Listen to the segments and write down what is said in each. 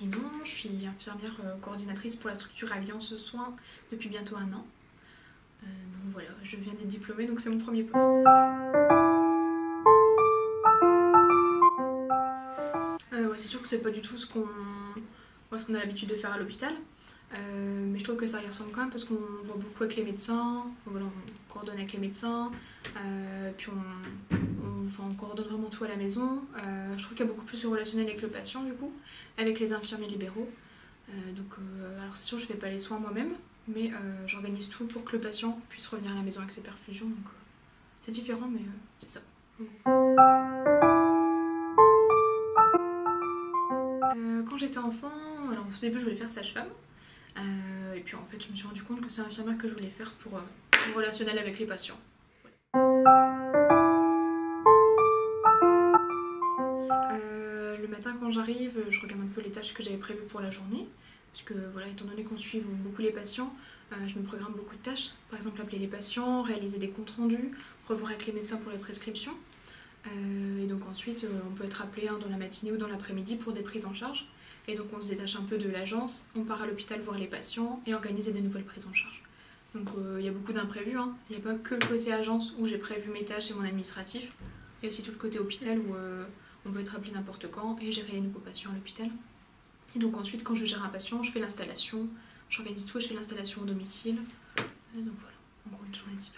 Ninon, je suis infirmière coordinatrice pour la structure Alliance Soins depuis bientôt 1 an. Donc voilà, je viens d'être diplômée, donc c'est mon premier poste. Ouais, c'est sûr que c'est pas du tout ce qu'on a l'habitude de faire à l'hôpital. Mais je trouve que ça y ressemble quand même parce qu'on voit beaucoup avec les médecins, voilà, on coordonne avec les médecins, puis on coordonne vraiment tout à la maison. Je trouve qu'il y a beaucoup plus de relationnel avec le patient du coup, avec les infirmiers libéraux. Alors c'est sûr je fais pas les soins moi-même, mais j'organise tout pour que le patient puisse revenir à la maison avec ses perfusions. Donc c'est différent mais c'est ça. Quand j'étais enfant, alors au début je voulais faire sage-femme. Et puis en fait je me suis rendu compte que c'est infirmière que je voulais faire pour le relationnel avec les patients. Le matin quand j'arrive, je regarde un peu les tâches que j'avais prévues pour la journée. Parce que voilà, étant donné qu'on suit beaucoup les patients, je me programme beaucoup de tâches. Par exemple appeler les patients, réaliser des comptes rendus, revoir avec les médecins pour les prescriptions. Et donc ensuite on peut être appelé dans la matinée ou dans l'après-midi pour des prises en charge. Et donc on se détache un peu de l'agence, on part à l'hôpital voir les patients et organiser de nouvelles prises en charge. Donc il y a beaucoup d'imprévus, hein. Il n'y a pas que le côté agence où j'ai prévu mes tâches et mon administratif. Il y a aussi tout le côté hôpital où on peut être appelé n'importe quand et gérer les nouveaux patients à l'hôpital. Et donc ensuite quand je gère un patient, je fais l'installation, j'organise tout et je fais l'installation au domicile. Et donc voilà, en gros une journée type.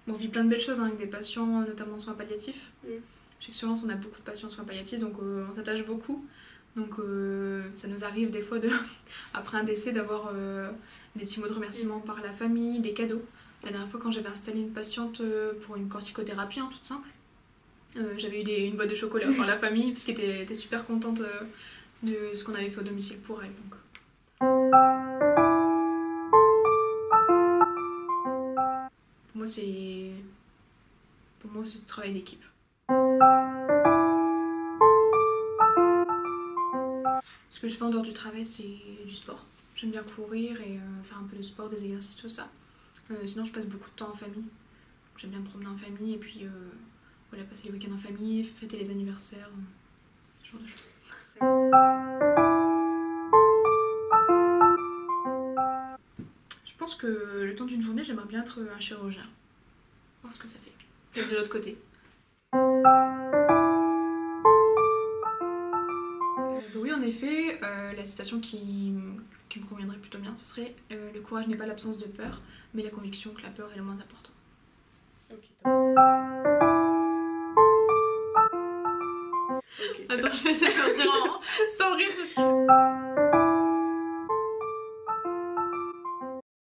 On vit plein de belles choses avec des patients, notamment en soins palliatifs. Je sais que sur Lens, on a beaucoup de patients en soins palliatifs, donc on s'attache beaucoup. Donc ça nous arrive des fois, après un décès, d'avoir des petits mots de remerciement par la famille, des cadeaux. La dernière fois, quand j'avais installé une patiente pour une corticothérapie, toute simple, j'avais eu une boîte de chocolat par la famille, parce qu'elle était super contente de ce qu'on avait fait au domicile pour elle. Donc. Pour moi, c'est le travail d'équipe. Ce que je fais en dehors du travail, c'est du sport. J'aime bien courir et faire un peu de sport, des exercices, tout ça. Sinon, je passe beaucoup de temps en famille. J'aime bien me promener en famille et puis voilà, passer les week-ends en famille, fêter les anniversaires, ce genre de choses. Je pense que le temps d'une journée, j'aimerais bien être un chirurgien. Voir ce que ça fait. De l'autre côté. Oui, en effet, la citation qui me conviendrait plutôt bien, ce serait le courage n'est pas l'absence de peur, mais la conviction que la peur est le moins important. Okay. Attends, je vais essayer de faire dire en 5